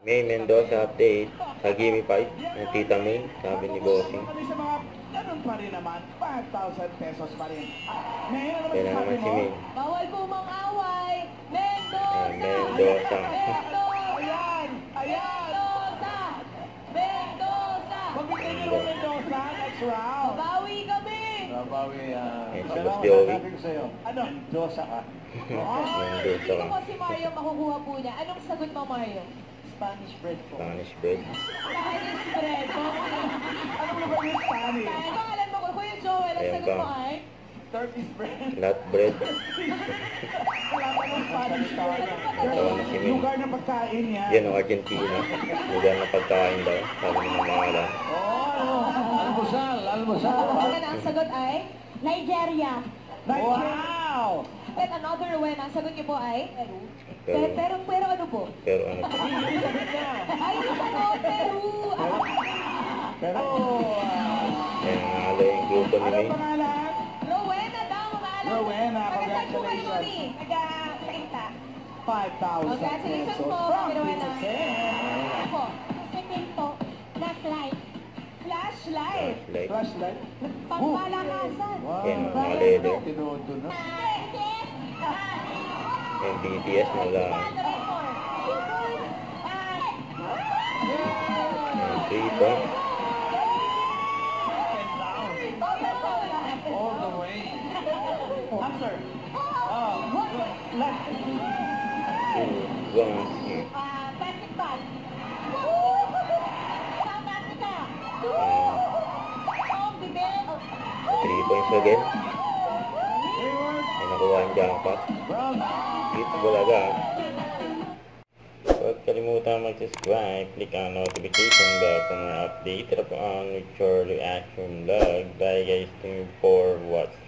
May Mendoza update sa Gimme 5 ng Tita May, sabi ni Bossing. Ganun pa rin naman, 5,000 pesos pa rin. Yan na naman si May. Bawal po mang-away. Mendoza! Mendoza. Ayan! Ayan! Mendoza! Mendoza! Magbigay niyo ng Mendoza next round. Babawi kami! Babawi, Eh, si Boss Joey. Ano? Mendoza ka. Mendoza Hindi ka. ko po si Mario makukuha po niya. Anong sagot mo, Mario? Spanish bread po. Spanish bread. Spanish bread. Anong lugar yung Spanish? Ano alam mo ko, Kuya Joel, ang Ayan sagot ka. mo ay? Turkish bread. Flat bread. Wala pa ng Spanish talaga. Tawa na si May. Lugar na pagkain yan. Yan o, Argentina. Lugar na pagkain daw. Sabi ng mga alam. Almusal, almusal. Ang sagot ay? Nigeria. Wow! And another one, ang sagot niyo po ay? Peru. Pero, Pero ano po? pero ano po? Ay, ano? Peru! Pero, Yan, nalo yung grupo ni ano May. pangalan? Rowena daw, mga alam. Rowena, Magandang po kayo, congratulations. Mami. Taga-Quinta. 5,000 Congratulations pesos po, from Mami Rowena. Vincent. Ako. Second po, flashlight. Flashlight. Like, Flashlight. Pangmalakasan. Wow. Yan, mga leather. Tinutunog. Yung BTS na lang. Yung 3 pa. All the way. Answer. Left. 2, 1, Patrick Ball. South Africa. Tom Bibel. 3 points again. May nakuha yung jackpot. Brown. Dito bulaga. Huwag kalimutan mag-subscribe, click ang notification bell for more update. Tara po ang with your reaction vlog. Bye guys, thank you for watching.